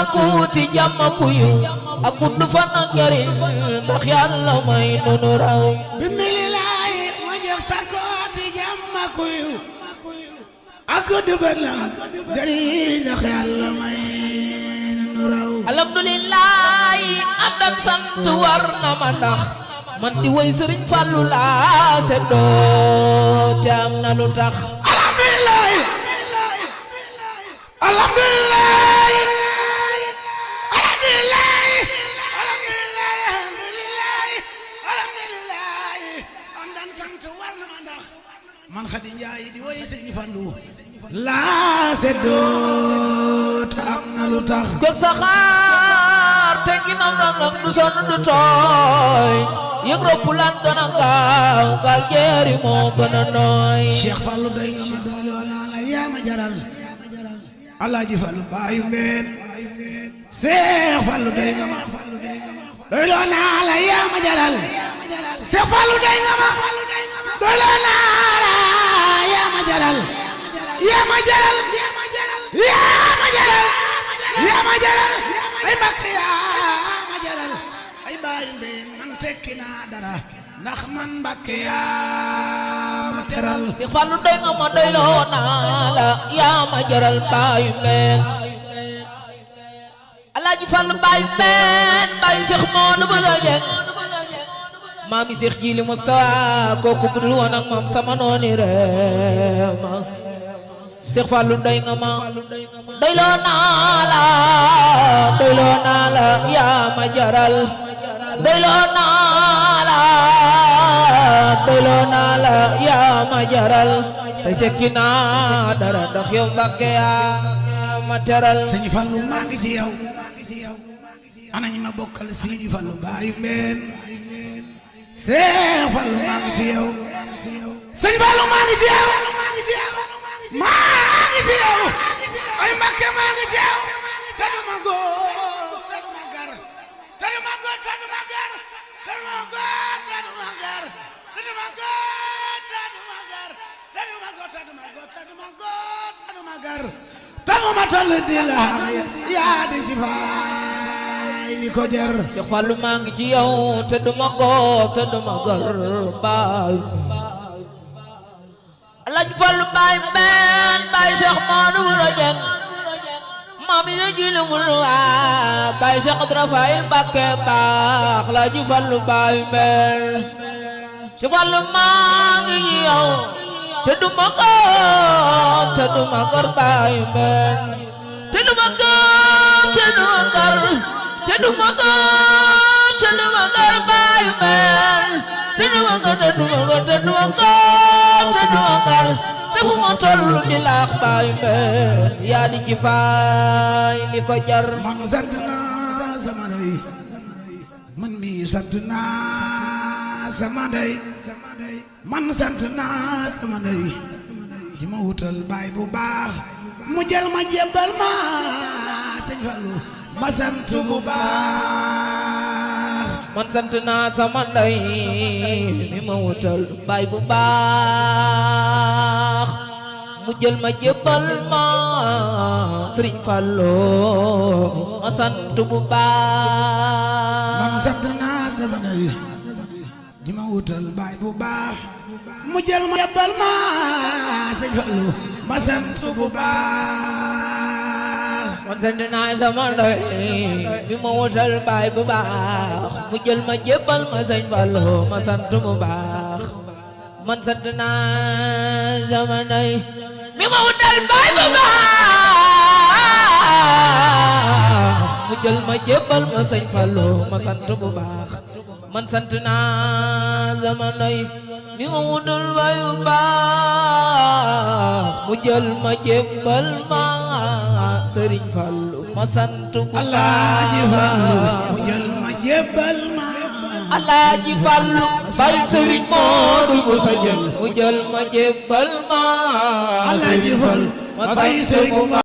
sàkkuuti jàmm ku yiw ak gudd fan ak njariñ ndax Yàlla may nunu raw bismillah ma jox sàkkuuti jàmm ku yiw ak gudd fan ak njariñ ndax Yàlla may nunu raw alhamdulillah am dan sant war na ma ndax man di woy Sëriñ Fallu laa seddoo te am na lu tax alhamdulillah alhamdulillah alhamdulillah alhamdulillah am dan sant war na ma ndax man Xadi Njaay di woy Sëriñ Fallu laa seddoo te am na lu tax jóg saxaar te ginaaw rang du sonn du tooy yëg roppulaan gën a gaaw gaal jeeri moo gën a nooy Cheikh Fallu doy nga ma doyloo naa la yaa ma jaral Alaaji Fallu baayu mbeen Cheikh Fallu doy nga ma doyloo naa la yaa ma jaral Cheikh Fallu doy nga ma doyloo naa la yaa ma jaral yaa ma jaral yaa ma jaral yaa ma jaral ay Mbàkke yaa ma jaral ay baayu mbeen man tekki naa dara ndax man Mbàkke yaa ma teral Cheikh Fallu doy nga ma doyloo naa la yaa ma jaral baayu mbeen Alaaji Fallu baayu mbeen baayu Cheikh Moodu Buso Jeng maami Cheikh Jili Musaa kooku budul woon ak moom sama nooni reema Cheikh Fallu doy nga ma doyloo naa la yaa ma jaral doyloo naa la yaa ma jaral te tekki naa dara ndax yow Mbàkke yaa ma teral Sëñ Fallu maa ngi ci yow ana ñi ma bokkal Sëñ Fallu baayu mbeen Sëñ Fallu maa ngi ci yow Sëñ Fallu maa ngi ci yow maa ngi ci yow ay Mbàkke maa ngi ci yow te du ma góor te du ma gar te du ma góor te du ma gar te du ma góor te du ma gar te du ma góor te du ma gar te du ma góor te du ma góor te du ma góor te du ma gar te mu ma toll di la yaa di ci faay li ko jar Cheikh Fallu maa ngi ci yow te du ma góor te du ma gar baay Alaaji Fallu baay mbeen baay Cheikh Moodu Buso Jeng maami Cheikh Jili Musaa baay Cheikh Rafaayil Mbàkke baax Alaaji Fallu baay mbeen Cheikh Fallu maa ngi ci yow te du ma góor te du ma gar baay mbeen te du ma góor te du ma gar te du ma góor te du ma gar baay mbeen te du ma góor te du ma góor te du ma góor te du ma gar te fu ma tollu di laax baay mbeen yaa di ci faay li ko jar man sant naa sama ndey man mi sant naa sama ndey man sant naa sama ndey di ma wutal baay bu baax mu jël ma jébbal ma Sëñ Fallu ma sant bu baax man sant naa sama ndey mi ma wutal baay bu baax mu jël ma jébbal ma Sëriñ Fallu ma sant bu baax man sant naa sama ndey di ma wutal baay bu baax mu jël ma jébbal ma Sëñ Fallu ma sant bu baax man sant naa sama ndey mi ma wutal baay bu baax mu jël ma jébbal ma Sëñ Fallu ma sant bu baax man sant naa sama ndey mi ma wutal baay bu baax mu jël ma jébbal ma Sëñ Fallu ma sant bu baax man sant naa sama ndey mi ma wutal baay bu baax mu jël ma jébbal ma Sëriñ Fallu ma sant bu baax Alaaji Fallu mu jël ma jébbal ma Alaaji Fallu bay Sëriñ Moodu Buso Jeng mu jël ma jébbal ma Alaaji Fallu ma bay sant Sëriñ bu baax